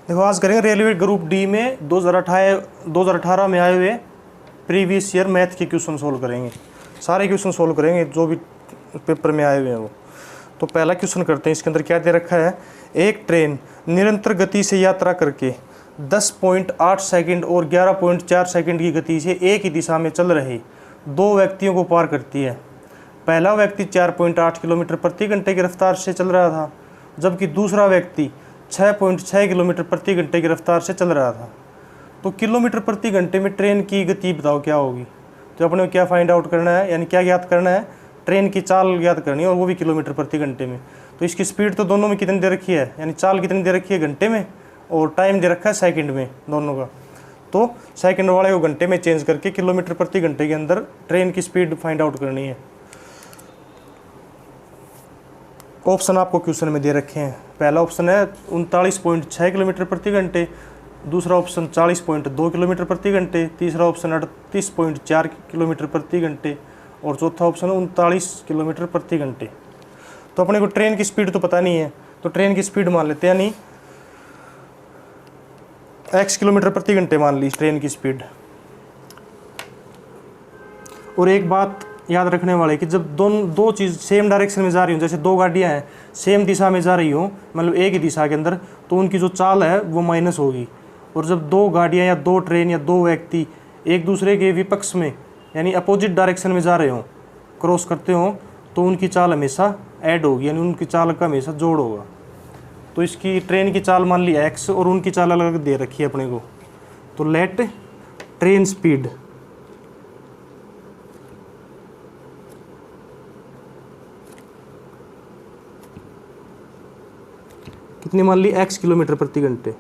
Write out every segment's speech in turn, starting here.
देखो आज करेंगे रेलवे ग्रुप डी में 2018 में आए हुए प्रीवियस ईयर मैथ के क्वेश्चन सोल्व करेंगे। सारे क्वेश्चन सोल्व करेंगे जो भी पेपर में आए हुए हैं वो। तो पहला क्वेश्चन करते हैं। इसके अंदर क्या दे रखा है, एक ट्रेन निरंतर गति से यात्रा करके 10.8 सेकंड और 11.4 सेकंड की गति से एक ही दिशा में चल रहे दो व्यक्तियों को पार करती है। पहला व्यक्ति 4.8 किलोमीटर प्रति घंटे की रफ्तार से चल रहा था, जबकि दूसरा व्यक्ति 6.6 किलोमीटर प्रति घंटे की रफ्तार से चल रहा था। तो किलोमीटर प्रति घंटे में ट्रेन की गति बताओ क्या होगी। तो अपने को क्या फाइंड आउट करना है, यानी क्या ज्ञात करना है, ट्रेन की चाल ज्ञात करनी है और वो भी किलोमीटर प्रति घंटे में। तो इसकी स्पीड तो दोनों में कितनी दे रखी है, यानी चाल कितनी दे रखी है घंटे में, और टाइम दे रखा है सेकंड में दोनों का। तो सेकंड वाले को घंटे में चेंज करके किलोमीटर प्रति घंटे के अंदर ट्रेन की स्पीड फाइंड आउट करनी है। ऑप्शन आपको क्वेश्चन में दे रखे हैं। पहला ऑप्शन है 39.6 किलोमीटर प्रति घंटे, दूसरा ऑप्शन 40.2 किलोमीटर प्रति घंटे, तीसरा ऑप्शन 38.4 किलोमीटर प्रति घंटे और चौथा ऑप्शन 39 किलोमीटर प्रति घंटे। तो अपने को ट्रेन की स्पीड तो पता नहीं है, तो ट्रेन की स्पीड मान लेते हैं, यानी x किलोमीटर प्रति घंटे मान ली ट्रेन की स्पीड। और एक बात याद रखने वाले कि जब दो चीज़ सेम डायरेक्शन में जा रही हो, जैसे दो गाड़ियां हैं सेम दिशा में जा रही हो, मतलब एक ही दिशा के अंदर, तो उनकी जो चाल है वो माइनस होगी। और जब दो गाड़ियां या दो ट्रेन या दो व्यक्ति एक दूसरे के विपक्ष में यानी अपोजिट डायरेक्शन में जा रहे हो, क्रॉस करते हो, तो उनकी चाल हमेशा ऐड होगी, यानी उनकी चाल का हमेशा जोड़ होगा। तो इसकी ट्रेन की चाल मान ली x और उनकी चाल अलग अलग दे रखी है अपने को। तो लेट ट्रेन स्पीड कितनी मान ली, x किलोमीटर प्रति घंटे।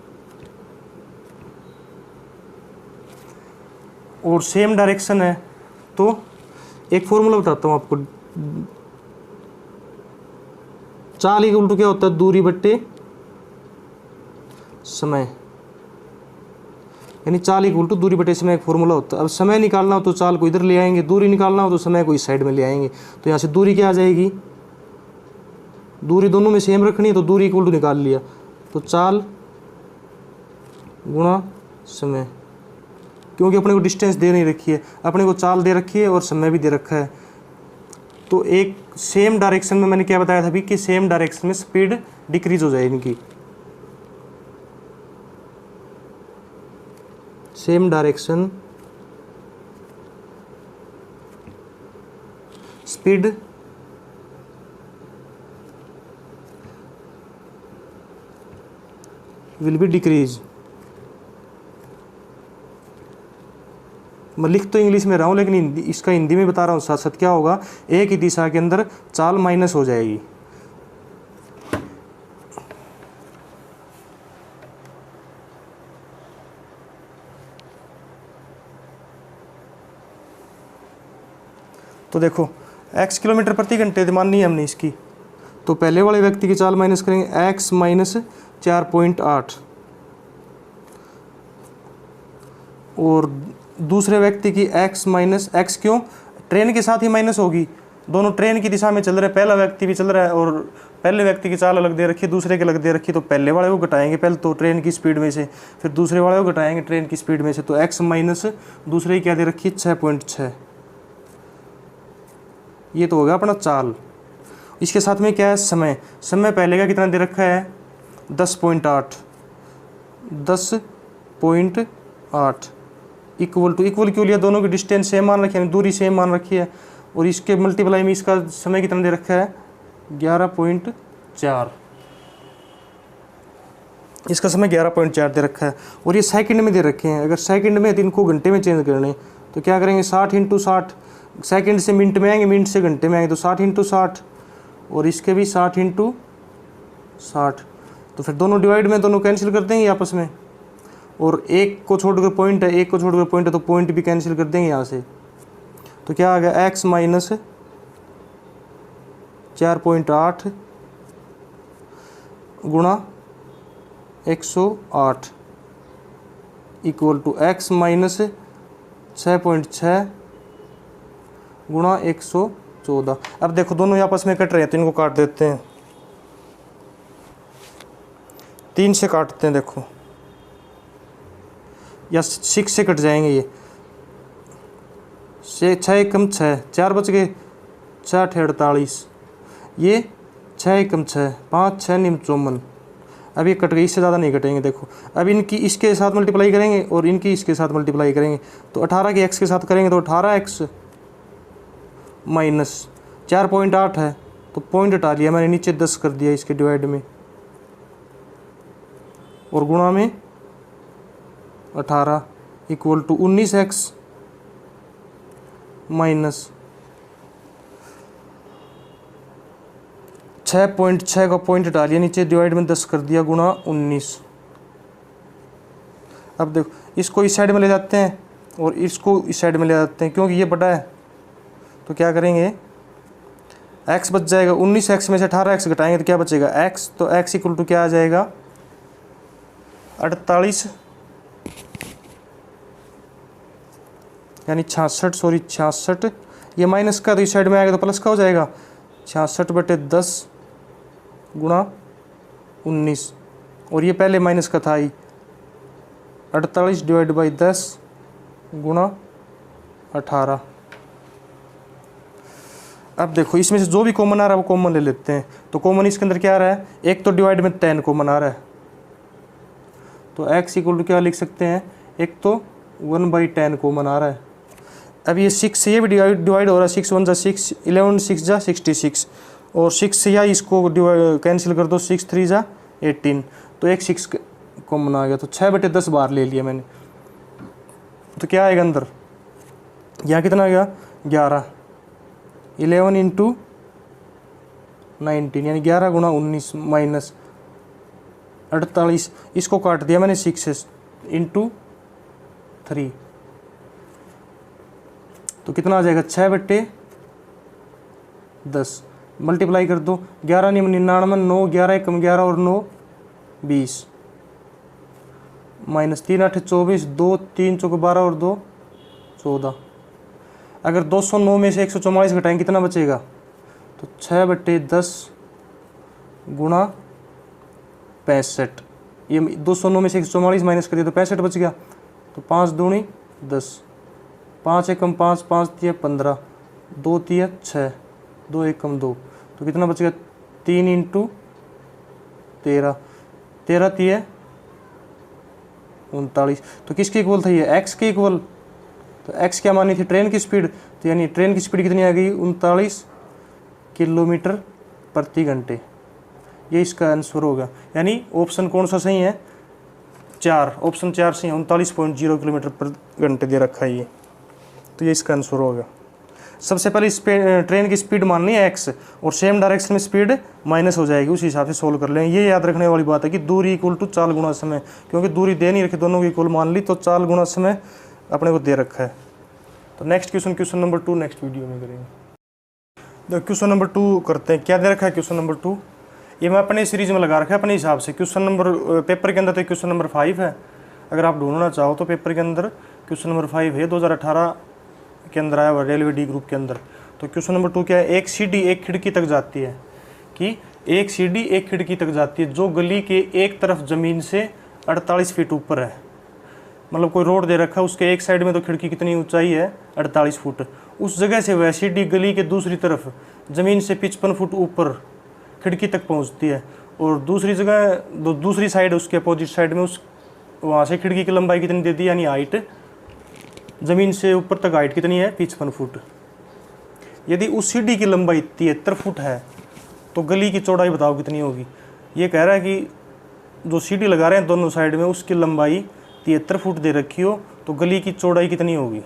और सेम डायरेक्शन है तो एक फॉर्मूला बताता हूँ आपको। चाल इक्वल टू क्या होता है, दूरी बट्टे समय, यानी चाल इक्वल टू दूरी बटे समय एक फॉर्मूला होता है। अब समय निकालना हो तो चाल को इधर ले आएंगे, दूरी निकालना हो तो समय को इस साइड में ले आएंगे। तो यहाँ से दूरी क्या आ जाएगी, दूरी दोनों में सेम रखनी है तो दूरी इक्वल टू निकाल लिया, तो चाल गुणा समय, क्योंकि अपने को डिस्टेंस दे नहीं रखी है, अपने को चाल दे रखी है और समय भी दे रखा है। तो एक सेम डायरेक्शन में मैंने क्या बताया था अभी कि सेम डायरेक्शन में स्पीड डिक्रीज हो जाए इनकी, same direction speed will be decrease. मैं लिख तो इंग्लिश में रहा हूँ लेकिन इसका हिंदी में बता रहा हूँ साथ साथ। क्या होगा, एक ही दिशा के अंदर चाल माइनस हो जाएगी। तो देखो x किलोमीटर प्रति घंटे माननी है हमने इसकी, तो पहले वाले व्यक्ति की चाल माइनस करेंगे x माइनस 4.8 और दूसरे व्यक्ति की x माइनस x, क्यों, ट्रेन के साथ ही माइनस होगी, दोनों ट्रेन की दिशा में चल रहे हैं, पहला व्यक्ति भी चल रहा है और पहले व्यक्ति की चाल अलग दे रखी है, दूसरे की अलग दे रखी है। तो पहले वाले को घटाएंगे पहले तो ट्रेन की स्पीड में से, फिर दूसरे वाले को घटाएंगे ट्रेन की स्पीड में से। तो x माइनस दूसरे की क्या दे रखी है 6.6, ये तो होगा अपना चाल। इसके साथ में क्या है, समय। समय पहले का कितना दे रखा है 10.8 इक्वल टू, इक्वल क्यों लिया, दोनों की डिस्टेंस सेम मान रखी है, दूरी सेम मान रखी है, और इसके मल्टीप्लाई में इसका समय कितना दे रखा है 11.4, इसका समय 11.4 दे रखा है। और ये सेकंड में दे रखे हैं, अगर सेकंड में तो इनको घंटे में चेंज करने, तो क्या करेंगे 60 × 60, सेकंड से मिनट में आएंगे, मिनट से घंटे में आएंगे, तो 60 × 60 और इसके भी 60 × 60। तो फिर दोनों डिवाइड में दोनों कैंसिल कर देंगे आपस में, और एक को छोड़कर पॉइंट है, एक को छोड़कर पॉइंट है, तो पॉइंट भी कैंसिल कर देंगे यहाँ से। तो क्या आ गया x माइनस 4.8 गुणा 108 इक्वल टू x माइनस 6.6 गुणा 114। अब देखो दोनों आपस में कट रहे हैं तो इनको काट देते हैं, 3 से काटते हैं। देखो या 6 से कट जाएंगे ये, 6 एकम 6, 4 बच गए, 4 × 48, ये 6 एकम 6, 5 6 निम 54। अब ये कट गई, इससे ज़्यादा नहीं कटेंगे। देखो अब इनकी इसके साथ मल्टीप्लाई करेंगे और इनकी इसके साथ मल्टीप्लाई करेंगे, तो 18 के x के साथ करेंगे तो 18x माइनस 4.8 है तो पॉइंट हटा लिया मैंने, नीचे 10 कर दिया इसके डिवाइड में, और गुणा में 18 इक्वल टू 19x माइनस 6.6 का पॉइंट हटा लिया, नीचे डिवाइड में 10 कर दिया, गुणा 19। अब देखो इसको इस साइड में ले जाते हैं और इसको इस साइड में ले जाते हैं, क्योंकि ये बड़ा है तो क्या करेंगे, x बच जाएगा, 19x में से 18x घटाएंगे तो क्या बचेगा x, तो x इक्वल टू क्या आ जाएगा 48 यानी 66, ये माइनस का तो इस साइड में आएगा तो प्लस का हो जाएगा, 66/10 गुणा 19, और ये पहले माइनस का था ही, 48 डिवाइड बाई 10 गुणा 18। अब देखो इसमें से जो भी कॉमन आ रहा है वो कॉमन ले लेते हैं, तो कॉमन इसके अंदर क्या आ रहा है, एक तो डिवाइड में 10 कॉमन आ रहा है, तो x इक्वल टू क्या लिख सकते हैं, एक तो 1/10 कॉमन आ रहा है। अब ये 6 से ये भी डिवाइड हो रहा है, 6 1 जा 6, 11 6 जा 66, और 6 से या इसको कैंसिल कर दो, 6 3 जा 18, तो एक 6 कॉमन आ गया, तो 6/10 बार ले लिया मैंने, तो क्या आएगा अंदर, यहाँ कितना आ गया 11, 11 × 19 यानी 11 गुणा 19 माइनस 48, इसको काट दिया मैंने 6 से × 3, तो कितना आ जाएगा 6/10, मल्टीप्लाई कर दो, 11 × 99, 9 11 एकम 11 और 9 20, माइनस 3 8 24, 2 3 चौके 12 और 2 14। अगर 209 में से 144 घटाएंगे कितना बचेगा, तो 6/10 गुणा 65, ये 209 में से 144 माइनस कर दिया तो 65 बच गया, तो 5 दूनी 10, 5 एकम 5, 5 तिया 15, 2 तिया 6, 2 एकम 2, तो कितना बच गया 3 × 13, 13 तिया 39, तो किसके इक्वल था ये, x के इक्वल, तो x क्या मानी थी, ट्रेन की स्पीड, तो यानी ट्रेन की स्पीड कितनी आ गई 39 किलोमीटर प्रति घंटे, ये इसका आंसर होगा। यानी ऑप्शन कौन सा सही है, 4, ऑप्शन 4 सही है, 39.0 किलोमीटर प्रति घंटे दे रखा है ये, तो ये इसका आंसर होगा। सबसे पहले ट्रेन की स्पीड माननी है x, और सेम डायरेक्शन में स्पीड माइनस हो जाएगी, उसी हिसाब से सोल्व कर लेंगे। ये याद रखने वाली बात है कि दूरी इक्वल टू चाल गुणा समय, क्योंकि दूरी दे नहीं रखी, दोनों की इक्वल मान ली, तो चाल गुणा समय अपने को दे रखा है। तो next question number 2 next video में करेंगे। तो क्वेश्चन नंबर 2 करते हैं, क्या दे रखा है क्वेश्चन नंबर 2, ये मैं अपने सीरीज में लगा रखा है अपने हिसाब से। क्वेश्चन नंबर पेपर के अंदर तो क्वेश्चन नंबर 5 है, अगर आप ढूंढना चाहो तो पेपर के अंदर क्वेश्चन नंबर 5 है, 2018 के अंदर आया हुआ रेलवे डी ग्रुप के अंदर। तो क्वेश्चन नंबर 2 क्या है, एक सीढ़ी एक खिड़की तक जाती है, कि एक सीढ़ी एक खिड़की तक जाती है जो गली के एक तरफ ज़मीन से 48 फीट ऊपर है। मतलब कोई रोड दे रखा है, उसके एक साइड में तो खिड़की कितनी ऊंचाई है 48 फुट, उस जगह से वह सीढ़ी गली के दूसरी तरफ ज़मीन से 55 फुट ऊपर खिड़की तक पहुंचती है, और दूसरी जगह दूसरी साइड उसके अपोजिट साइड में उस वहाँ से खिड़की की लंबाई कितनी दे दी, यानी हाइट ज़मीन से ऊपर तक हाइट कितनी है 55 फुट। यदि उस सीढ़ी की लंबाई 73 फुट है तो गली की चौड़ाई बताओ कितनी होगी। ये कह रहा है कि जो सीढ़ी लगा रहे हैं दोनों साइड में उसकी लंबाई 73 फुट दे रखी हो तो गली की चौड़ाई कितनी होगी।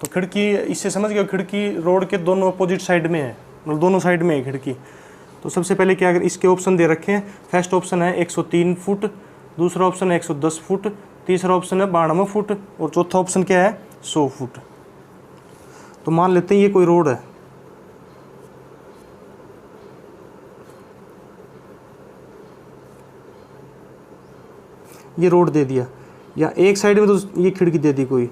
तो खिड़की इससे समझ गया, खिड़की रोड के दोनों अपोजिट साइड में है, मतलब दोनों साइड में है खिड़की। तो सबसे पहले क्या अगर इसके ऑप्शन दे रखे हैं, फर्स्ट ऑप्शन है 103 फुट, दूसरा ऑप्शन है 110 फुट, तीसरा ऑप्शन है 92 फुट, और चौथा ऑप्शन क्या है 100 फुट। तो मान लेते हैं ये कोई रोड है, ये रोड दे दिया, या एक साइड में तो ये खिड़की दे दी कोई,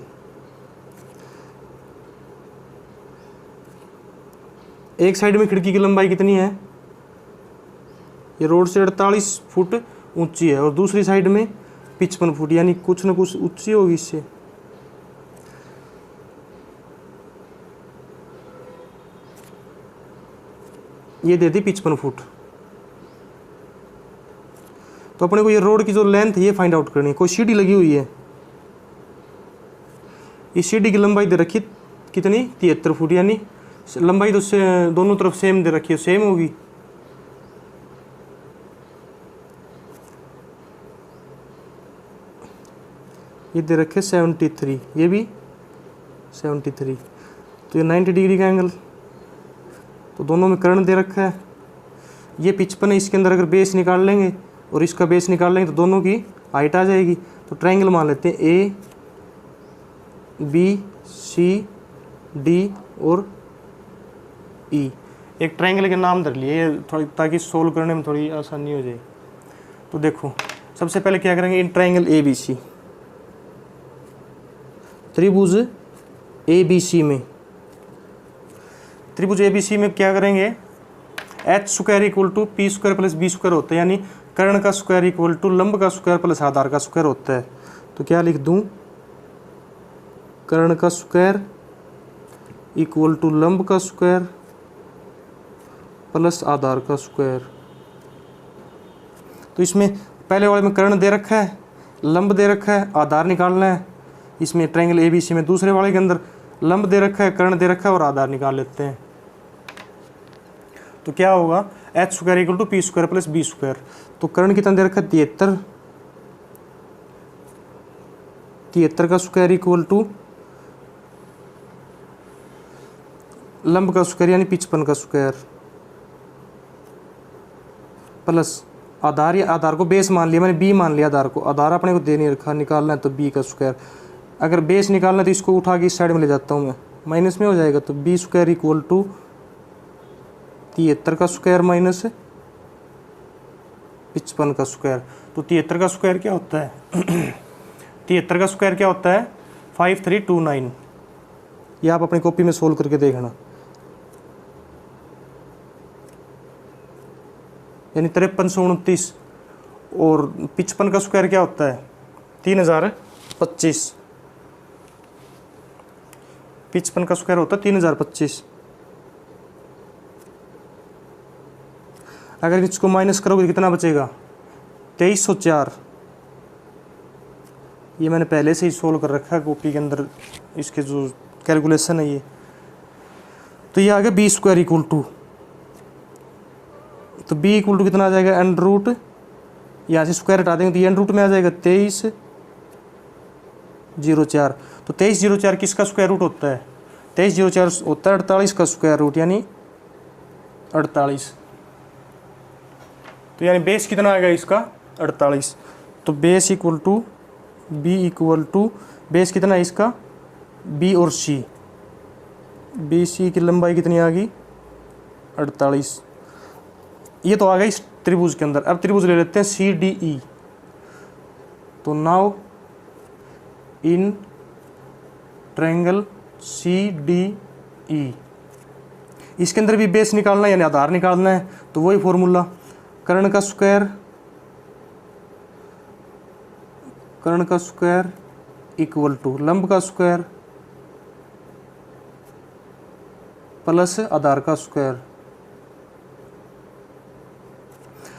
एक साइड में खिड़की की लंबाई कितनी है, ये रोड से 48 फुट ऊंची है, और दूसरी साइड में 55 फुट, यानी कुछ न कुछ ऊंची होगी इससे। ये दे दी 55 फुट। तो अपने को ये रोड की जो लेंथ है ये फाइंड आउट करनी है। कोई सीढ़ी लगी हुई है, इस सीढ़ी की लंबाई दे रखी कितनी 73 फुट, यानी लंबाई तो से दोनों तरफ सेम दे रखी है, सेम होगी। ये दे रखे 73, ये भी 73, तो ये 90 डिग्री का एंगल। तो दोनों में कर्ण दे रखा है। ये 55 है, इसके अंदर अगर बेस निकाल लेंगे और इसका बेस निकाल लेंगे तो दोनों की हाइट आ जाएगी। तो ट्रायंगल मान लेते हैं ए बी सी डी और ई। एक ट्रायंगल के नाम धर लिए थोड़ी, ताकि सोल्व करने में थोड़ी आसानी हो जाए। तो देखो सबसे पहले क्या करेंगे, in triangle A B C, त्रिभुज ए बी सी में, त्रिभुज ए बी सी में क्या करेंगे, H square equal to P square plus B square होता है, यानी कर्ण का स्क्वायर इक्वल टू लंब का स्क्वायर प्लस आधार का स्क्वायर होता है। तो क्या लिख दूं, कर्ण का स्क्वायर इक्वल टू लंब का स्क्वायर प्लस आधार का स्क्वायर। तो इसमें पहले वाले में कर्ण दे रखा है, लंब दे रखा है, आधार निकालना है। इसमें ट्रायंगल ए बी सी में दूसरे वाले के अंदर लंब दे रखा है, कर्ण दे रखा है और आधार निकाल लेते हैं। तो क्या होगा, H square equal to P square plus B square. तो कर्ण कितना दे रखा है 73, 73 का स्क्वायर इक्वल टू लंब का स्क्वायर यानी 55 का स्क्वायर प्लस आधार, या आधार को बेस मान लिया, मैंने बी मान लिया आधार को, आधार अपने को दे नहीं रखा, निकालना है तो बी का स्क्वायर। अगर बेस निकालना है तो इसको उठा के इस साइड में ले जाता हूँ मैं, माइनस में हो जाएगा। तो बी स्क्वायर इक्वल टू 73 का स्क्वायर माइनस 55 का स्क्वायर। तो 73 का स्क्वायर क्या होता है 73 का स्क्वायर क्या होता है 5329। ये आप अपनी कॉपी में सोल्व करके देखना, यानी 5329। और 55 का स्क्वायर क्या होता है 3025। 55 का स्क्वायर होता है 3025। अगर इसको माइनस करोगे तो कितना बचेगा 2304। ये मैंने पहले से ही सोल्व कर रखा है कॉपी के अंदर, इसके जो कैलकुलेशन है ये। तो ये आ गया बी स्क्वायर इक्वल टू, तो बी इक्वल टू कितना आ जाएगा अंडर रूट, यहाँ से स्क्वायर हटा देंगे तो ये अंडर रूट में आ जाएगा 2304। तो 2304 किसका स्क्वायर रूट होता है 2304 होता है 48 का स्क्वायर रूट, यानी 48। तो यानी बेस कितना आएगा इसका 48। तो base equal to B equal to, base कितना है इसका बी और सी, बी सी की लंबाई कितनी आ गई 48। ये तो आ गई इस त्रिभुज के अंदर। अब त्रिभुज ले लेते हैं सी डी ई। तो now in triangle C D E, इसके अंदर भी बेस निकालना है यानी आधार निकालना है। तो वही फॉर्मूला, कर्ण का स्क्वायर इक्वल टू लंब का स्क्वायर प्लस आधार का स्क्वायर।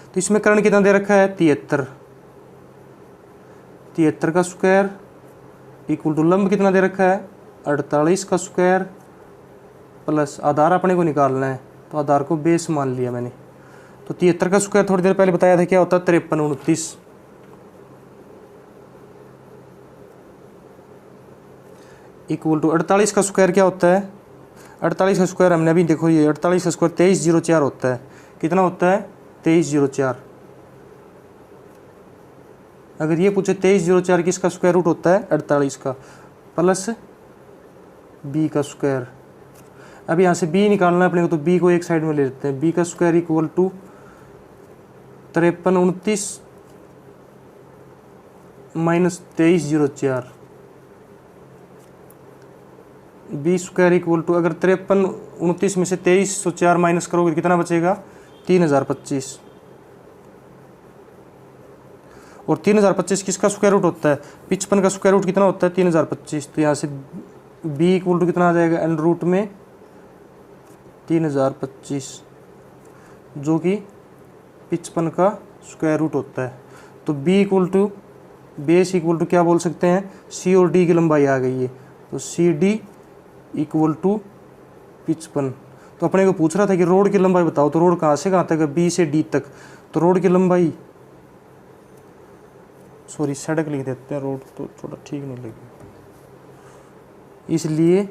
तो इसमें कर्ण कितना दे रखा है 73, 73 का स्क्वायर इक्वल टू लंब कितना दे रखा है 48 का स्क्वायर प्लस आधार अपने को निकालना है, तो आधार को बेस मान लिया मैंने। तो 73 का स्क्वायर थोड़ी देर पहले बताया था क्या होता है 5329। इक्वल टू 48 का स्क्वायर क्या होता है 48 का स्क्वायर हमने अभी देखो, ये 48 का स्क्वायर 2304 होता है। कितना होता है 2304। अगर ये पूछे 2304 किसका स्क्वायर रूट होता है 48 का प्लस बी का स्क्वायर। अब यहाँ से बी निकालना है अपने को, तो बी को एक साइड में ले लेते हैं। बी का square equal to 5329 minus 2304। B square equal to, अगर 5329 में से 2304 माइनस करोगे तो कितना बचेगा 3025। और 3025 किसका स्क्वायर रूट होता है? 55 का स्क्वायर रूट कितना होता है? 3025। तो यहाँ से b इक्वल टू कितना आ जाएगा? अंडर रूट में 3025 जो कि 55 का स्क्वायर रूट होता है। तो b equal to base equal to क्या बोल सकते हैं? c और d की लंबाई आ गई है, तो सी डी इक्वल टू 55। तो अपने को पूछ रहा था कि रोड की लंबाई बताओ, तो रोड कहाँ से कहाँ तक है? बी से डी तक। तो रोड की लंबाई, सॉरी सड़क लिख देते हैं, रोड तो थोड़ा ठीक नहीं लगेगा, इसलिए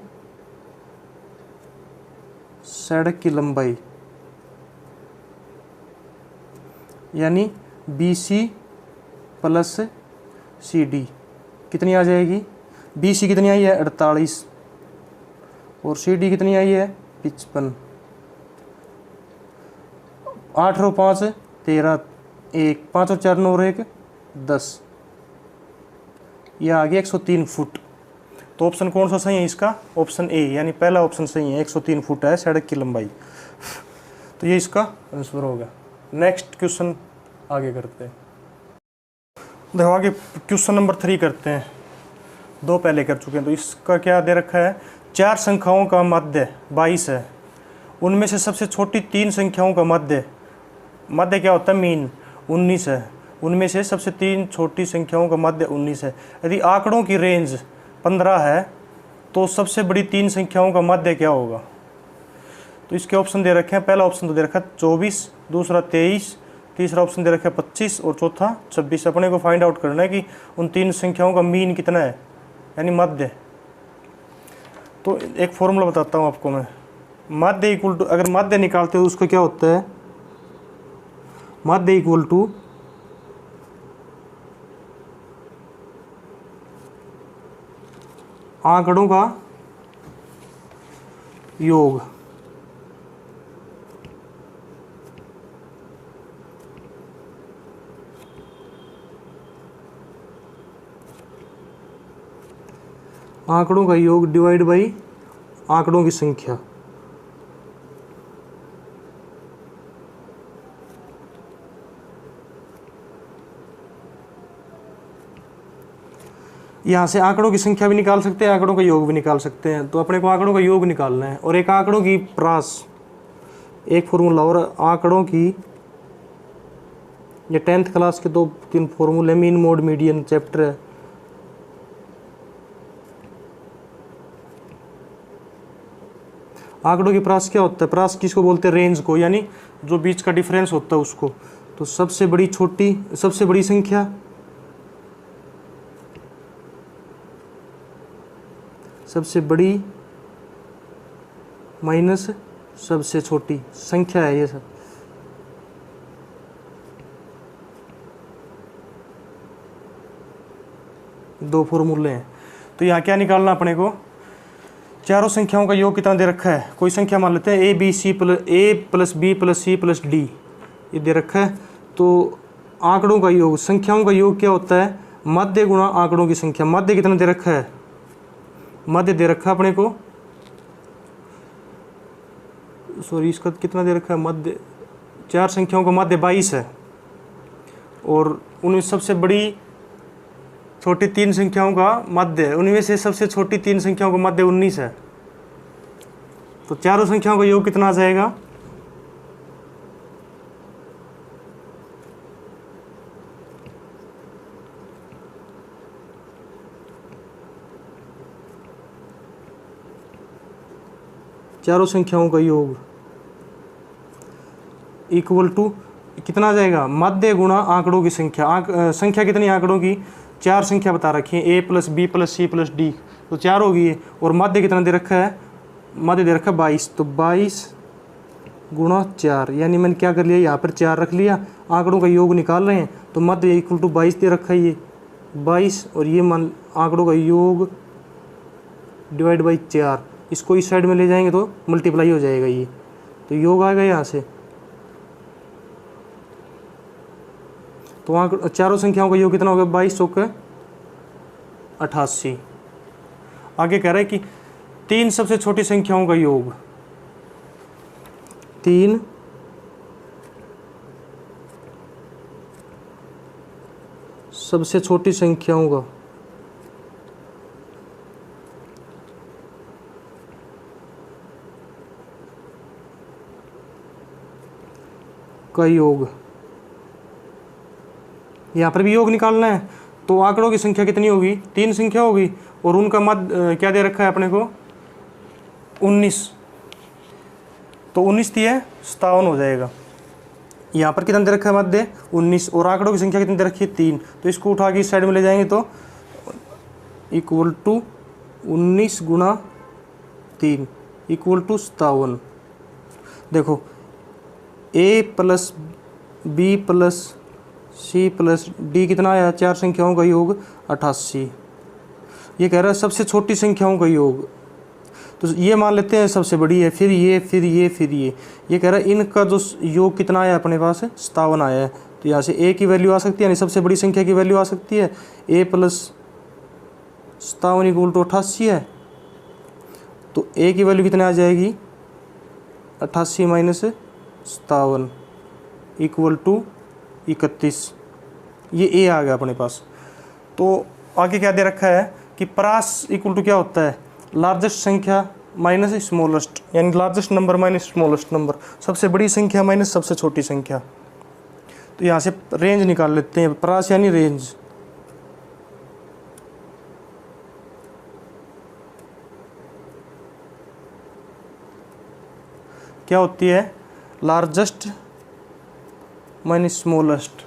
सड़क की लंबाई यानी B C plus C D कितनी आ जाएगी? बी सी कितनी आई है? 48 और सी डी कितनी आई है? 55। 8 और 5 13, 1 5 और 4 9 और 1 10, यह आ गया 103 फुट। तो ऑप्शन कौन सा सही है इसका? ऑप्शन ए, यानी पहला ऑप्शन सही है, 103 फुट है सड़क की लंबाई। तो ये इसका आंसर होगा। नेक्स्ट क्वेश्चन आगे करते हैं। देखो आगे क्वेश्चन नंबर 3 करते हैं, 2 पहले कर चुके हैं। तो इसका क्या दे रखा है? 4 संख्याओं का मध्य 22 है, उनमें से सबसे छोटी 3 संख्याओं का मध्य क्या होता है? मीन 19 है, उनमें से सबसे 3 छोटी संख्याओं का मध्य 19 है। यदि आंकड़ों की रेंज 15 है तो सबसे बड़ी 3 संख्याओं का मध्य क्या होगा? तो इसके ऑप्शन दे रखे हैं। पहला ऑप्शन तो दे रखा है 24, दूसरा 23, तीसरा ऑप्शन दे रखा है 25 और चौथा 26। अपने को फाइंड आउट करना है कि उन 3 संख्याओं का मीन कितना है, यानी मध्य। तो एक फॉर्मूला बताता हूँ आपको मैं। मध्य इक्वल टू, अगर मध्य निकालते हो उसका क्या होता है? मध्य इक्वल टू आंकड़ों का योग। आंकड़ों का योग डिवाइड बाई आंकड़ों की संख्या। यहाँ से आंकड़ों की संख्या भी निकाल सकते हैं, आंकड़ों का योग भी निकाल सकते हैं। तो अपने को आंकड़ों का योग निकालना है और एक आंकड़ों की प्रास, एक फॉर्मूला, और आंकड़ों की ये 10th क्लास के 2-3 फॉर्मूले, मीन मोड मीडियन चैप्टर है। आंकड़ों की प्रास क्या होता है? प्रास किसको बोलते हैं? रेंज को, यानी जो बीच का डिफरेंस होता है उसको। तो सबसे बड़ी संख्या सबसे बड़ी माइनस सबसे छोटी संख्या है ये सब। दो फॉर्मूले हैं। तो यहाँ क्या निकालना अपने को? चारों संख्याओं का योग कितना दे रखा है? कोई संख्या मान लेते हैं A plus B plus C plus D, ये दे रखा है। तो आंकड़ों का योग, संख्याओं का योग क्या होता है? मध्य गुणा आंकड़ों की संख्या। मध्य कितना दे रखा है? मध्य दे रखा है अपने को, सॉरी इसका कितना दे रखा है? मध्य 4 संख्याओं का मध्य 22 है और उनमें सबसे बड़ी छोटी 3 संख्याओं का मध्य, उनमें से सबसे छोटी 3 संख्याओं का मध्य 19 है। तो चारों संख्याओं का योग कितना आ जाएगा? चारों संख्याओं का योग इक्वल टू कितना आ जाएगा? मध्य गुणा आंकड़ों की संख्या। संख्या कितनी आंकड़ों की? 4 संख्या बता रखी है, A plus B plus C plus D, तो 4 होगी। और मध्य कितना दे रखा है? मध्य दे रखा है 22, तो 22 गुणा 4, यानी मैंने क्या कर लिया? यहाँ पर 4 रख लिया। आंकड़ों का योग निकाल रहे हैं तो मध्य इक्वल टू 22 दे रखा है, ये 22, और ये मान आंकड़ों का योग डिवाइड बाई 4। इसको इस साइड में ले जाएंगे तो मल्टीप्लाई हो जाएगा ये, तो योग आएगा यहाँ से। तो चारों संख्याओं का योग कितना हो गया? 22 चौके 88। आगे कह रहा है कि 3 सबसे छोटी संख्याओं का योग। 3 सबसे छोटी संख्याओं का योग। यहाँ पर भी योग निकालना है, तो आंकड़ों की संख्या कितनी होगी, 3 संख्या होगी, और उनका मध्य क्या दे रखा है अपने को, 19। तो 19 दिए 57 हो जाएगा। यहाँ पर कितना दे रखा है मध्य, 19, और आंकड़ों की संख्या कितनी दे रखी है, 3। तो इसको उठा के इस साइड में ले जाएंगे तो इक्वल टू 19 गुणा 3 इक्वल टू 57। देखो a plus B plus C plus D कितना आया, 4 संख्याओं का योग 88। ये कह रहा है सबसे छोटी संख्याओं का योग, तो ये मान लेते हैं सबसे बड़ी है, फिर ये फिर ये फिर ये कह रहा है इनका जो योग कितना आया अपने पास, 57 आया है। तो यहाँ से a की वैल्यू आ सकती है, यानी सबसे बड़ी संख्या की वैल्यू आ सकती है, a प्लस 57 इक्वल टू 88 है। तो a की वैल्यू कितने आ जाएगी, 88 माइनस 57 इक्वल टू 31। ये a आ गया अपने पास। तो आगे क्या दे रखा है कि परास इक्वल टू क्या होता है, लार्जेस्ट संख्या माइनस स्मॉलेस्ट, यानी largest number minus smallest number, सबसे बड़ी संख्या माइनस सबसे छोटी संख्या। तो यहाँ से रेंज निकाल लेते हैं, परास यानी रेंज। क्या होती है, लार्जेस्ट माइनस स्मॉलेस्ट।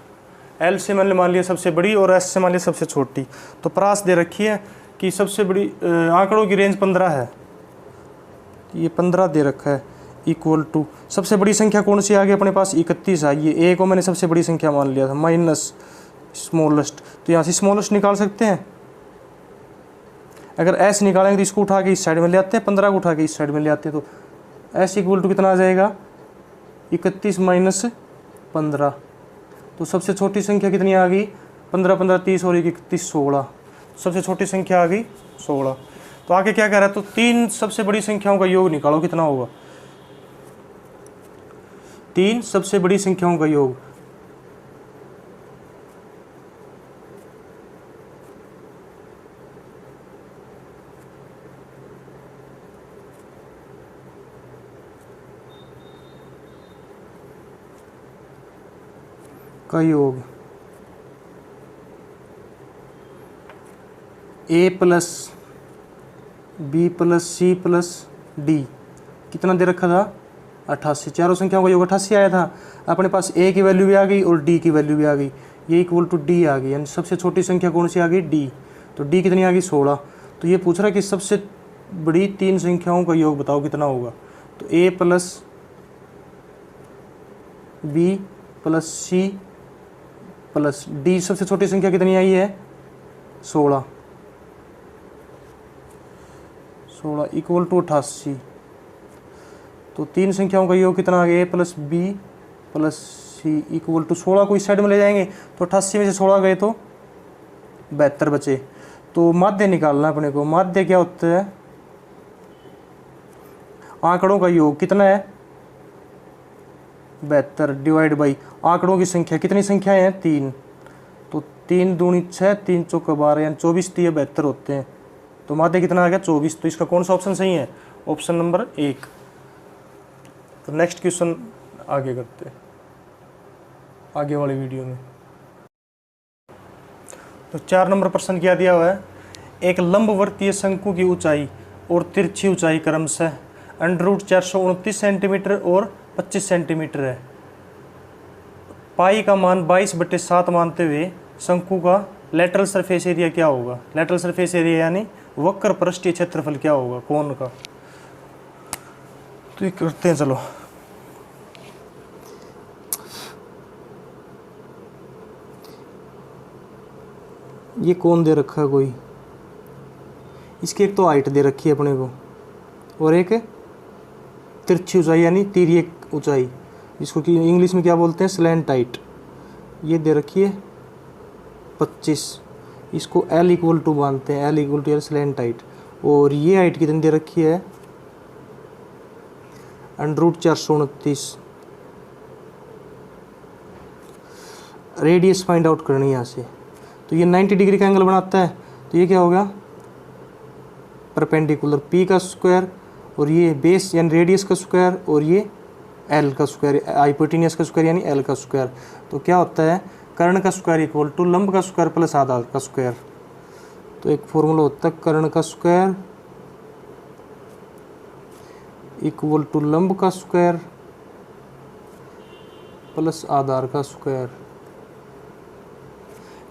एल से मैंने मान लिया सबसे बड़ी और एस से मान लिया सबसे छोटी। तो परास दे रखी है कि सबसे बड़ी आंकड़ों की रेंज 15 है, ये 15 दे रखा है, इक्वल टू सबसे बड़ी संख्या कौन सी आ गई अपने पास, 31 आई है। ए को मैंने सबसे बड़ी संख्या मान लिया था, माइनस स्मॉलेस्ट। तो यहाँ से स्मॉलेस्ट निकाल सकते हैं। अगर एस निकालेंगे तो इसको उठा के इस साइड में ले आते हैं, 15 को उठा के इस साइड में ले आते हैं, तो एस इक्वल टू कितना आ जाएगा, 31 माइनस 15। तो सबसे छोटी संख्या कितनी आ गई, 15 15 30 और 31 16। सबसे छोटी संख्या आ गई 16। तो आगे क्या कह रहा है, तो 3 सबसे बड़ी संख्याओं का योग निकालो, कितना होगा, 3 सबसे बड़ी संख्याओं का योग। का योग a plus B plus C plus D कितना दे रखा था, 88। चारों संख्याओं का योग 88 आया था। अपने पास a की वैल्यू भी आ गई और d की वैल्यू भी आ गई, ये इक्वल टू d आ गई, यानी सबसे छोटी संख्या कौन सी आ गई, d। तो d कितनी आ गई, 16। तो ये पूछ रहा है कि सबसे बड़ी 3 संख्याओं का योग बताओ कितना होगा। तो a plus B plus C plus D, सबसे छोटी संख्या कितनी आई है, 16 इक्वल टू 88। तो 3 संख्याओं का योग कितना आ गया, a plus B plus C equal to 16 को इस साइड में ले जाएंगे तो 88 में से 16 गए तो 72 बचे। तो माध्य निकालना अपने को। माध्य क्या होता है, आंकड़ों का योग कितना है, 72 डिवाइड बाई आंकड़ों की संख्या, कितनी संख्याएं हैं, 3। तो 3 दूनी 6, 3 चौका 12, यानी 24 दिए 72 होते हैं। तो माध्य कितना आ गया, 24। तो इसका कौन सा ऑप्शन सही है, ऑप्शन नंबर 1। तो नेक्स्ट क्वेश्चन आगे करते हैं आगे वाली वीडियो में। तो 4 नंबर प्रश्न क्या दिया हुआ है, एक लंबवर्तीय शंकु की ऊंचाई और तिरछी ऊंचाई क्रमशः √429 सेंटीमीटर और 25 सेंटीमीटर है। पाई का मान 22/7 मानते हुए शंकु का लेटरल सरफेस एरिया क्या होगा। लेटरल सरफेस एरिया यानी वक्र पृष्ठीय क्षेत्रफल क्या होगा कोण का। तो ये करते हैं, चलो। ये कोण दे रखा है कोई, इसकी एक तो हाइट दे रखी है अपने को और एक तिरछी ऊंचाई यानी तिर्यक ऊंचाई, जिसको कि इंग्लिश में क्या बोलते हैं, स्लैंट हाइट। ये दे रखी है 25, इसको L इक्वल टू मानते हैं, L equal to slant height. और ये हाइट कितनी दे रखी है, √429। रेडियस फाइंड आउट करनी है यहाँ से। तो ये 90 डिग्री का एंगल बनाता है। तो ये क्या हो गया, परपेंडिकुलर पी का स्क्वायर, और ये बेस यानी रेडियस का स्क्वायर, और ये एल का स्क्वायर, हाइपोटेन्यूस का स्क्वायर यानी एल का स्क्वायर। तो क्या होता है, कर्ण का स्क्वायर इक्वल टू लंब का स्क्वायर प्लस आधार का स्क्वायर। तो एक फॉर्मूला होता है कर्ण का स्क्वायर इक्वल टू लंब का स्क्वायर प्लस आधार का स्क्वायर।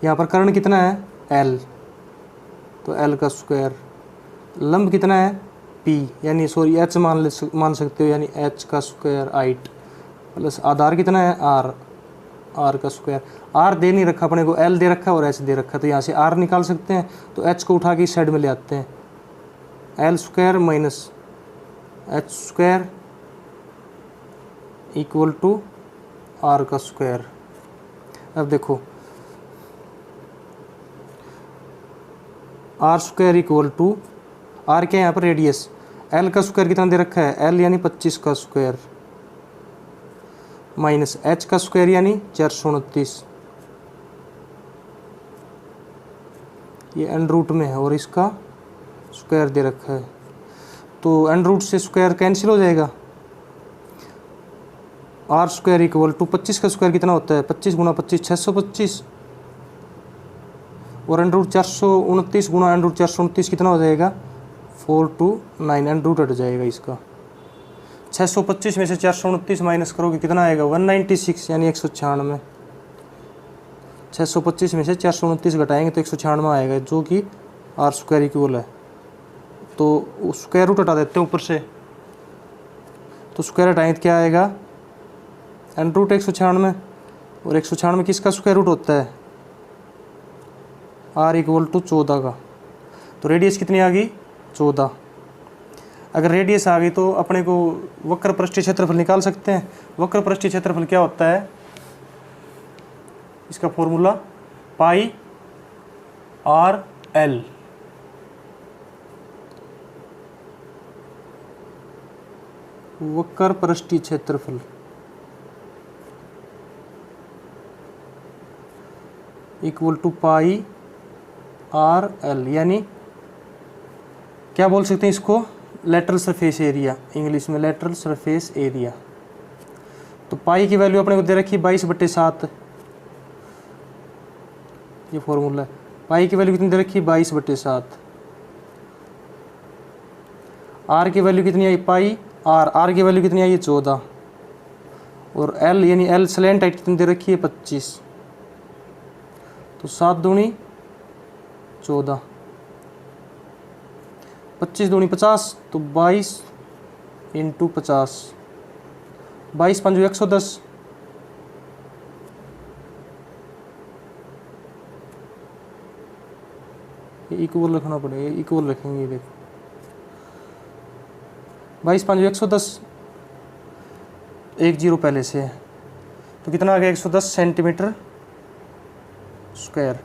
यहाँ पर कर्ण कितना है, एल, तो एल का स्क्वायर, लंब कितना है, पी यानी सॉरी एच मान सकते हो यानी एच का स्क्वायर 8 प्लस आधार कितना है, आर, आर का स्क्वायर। आर दे नहीं रखा अपने को, एल दे रखा और एच दे रखा, तो यहाँ से आर निकाल सकते हैं। तो एच को उठा के इस साइड में ले आते हैं, L square minus H square equal to R का स्क्वायर। अब देखो R square equal to R क्या है यहाँ पर, रेडियस, एल का स्क्वायर कितना दे रखा है, एल यानी 25 का स्क्वायर माइनस एच का स्क्वायर यानी 429, ये अंडर रूट में है और इसका स्क्वायर दे रखा है। तो अंडर रूट से स्क्वायर कैंसिल हो जाएगा। आर स्क्वायर इक्वल टू 25 का स्क्वायर कितना होता है, 25 गुणा 25 625, और अंडर रूट 429 गुणा अंडर रूट 429 कितना हो जाएगा, 429, अंडर रूट हट जाएगा इसका। 625 में से 429 माइनस करोगे कितना आएगा, 196 यानी 196। 625 में से 429 घटाएंगे तो 196 आएगा, जो कि आर स्क्वायर इक्वल है। तो स्क्वायर रूट हटा देते हैं ऊपर से, तो स्क्वायर हटाएंगे तो क्या आएगा, अंडर रूट 196, और 196 किसका स्क्वायर रूट होता है, आर इक्वल टू 14 का। तो रेडियस कितनी आ गई, 14। अगर रेडियस आ गई तो अपने को वक्र पृष्ठीय क्षेत्रफल निकाल सकते हैं। वक्र पृष्ठीय क्षेत्रफल क्या होता है, इसका फॉर्मूला पाई आर एल। वक्र पृष्ठीय क्षेत्रफल equal to pi R L, यानी क्या बोल सकते हैं इसको, लेटरल सरफेस एरिया, इंग्लिश में लेटरल सरफेस एरिया। तो पाई की वैल्यू अपने को दे रखी है 22/7, ये फॉर्मूला है। पाई की वैल्यू कितनी दे रखी है, 22/7। आर की वैल्यू कितनी आई, पाई आर की वैल्यू कितनी आई है, 14, और एल यानी एल स्लैंट हाइट कितनी दे रखी है, 25। तो 7 दूनी 14, 25 दूनी 50, तो 22 × 50, 22 × 5 = 110। इक्वल रखना पड़ेगा, इक्वल रखेंगे, देखो 22 × 5 = 110, 1 0 पहले से है, तो कितना आ गया, 110 सेंटीमीटर स्क्वायर।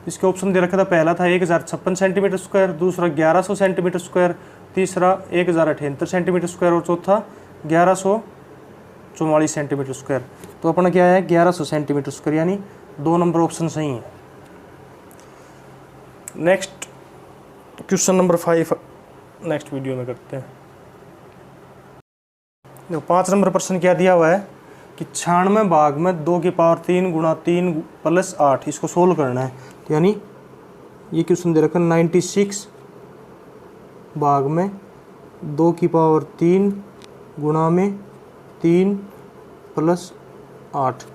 इसके ऑप्शन दे रखा था, पहला था 1056 सेंटीमीटर स्क्वायर, दूसरा 1100 सेंटीमीटर स्क्वायर, तीसरा 1078 सेंटीमीटर स्क्वायर, और चौथा 1144 सेंटीमीटर स्क्वायर। तो अपना क्या है, 1100 सेंटीमीटर स्क्वायर, यानी 2 नंबर ऑप्शन सही है। Next question number 5 next video में करते हैं। देखो 5 नंबर प्रश्न क्या दिया हुआ है कि 96 भाग में 2 की पावर 3 गुणा 3 + 8, इसको सोल्व करना है। तो यानी ये क्वेश्चन दे रखा है 96 भाग में 2 की पावर 3 गुणा में 3 + 8,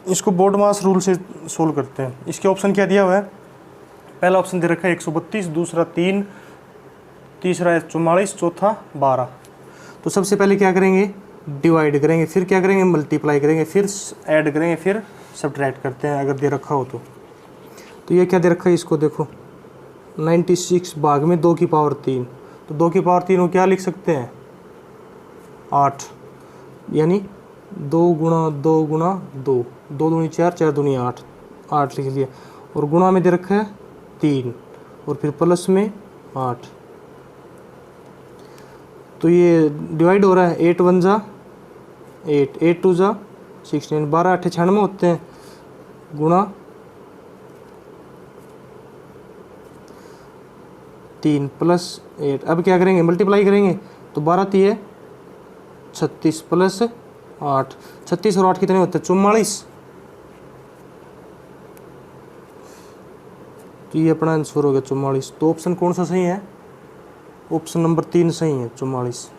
इसको बोर्ड मास रूल से सोल्व करते हैं। इसके ऑप्शन क्या दिया हुआ है, पहला ऑप्शन दे रखा है 132, दूसरा 3, तीसरा है 44, चौथा 12। तो सबसे पहले क्या करेंगे, डिवाइड करेंगे, फिर क्या करेंगे, मल्टीप्लाई करेंगे, फिर ऐड करेंगे, फिर सब्ट्रैक्ट करते हैं अगर दे रखा हो तो ये क्या दे रखा है, इसको देखो 96 भाग में 2 की पावर 3, तो 2 की पावर 3 को क्या लिख सकते हैं, 8, यानी 2 गुणा 2 गुणा 2, 2 दूनी 4, 4 दूनी 8, 8 लिख लिया, और गुणा में दे रखा है 3, और फिर प्लस में 8। तो ये डिवाइड हो रहा है, 8 1 = 8, 8 2 = 16, 12 8 96 होते हैं, गुणा 3 प्लस 8। अब क्या करेंगे, मल्टीप्लाई करेंगे तो 12 3 36 प्लस 8, 36 और 8 कितने होते हैं 44। तो ये अपना आंसर हो गया 44। तो ऑप्शन कौन सा सही है, ऑप्शन नंबर 3 सही है 44।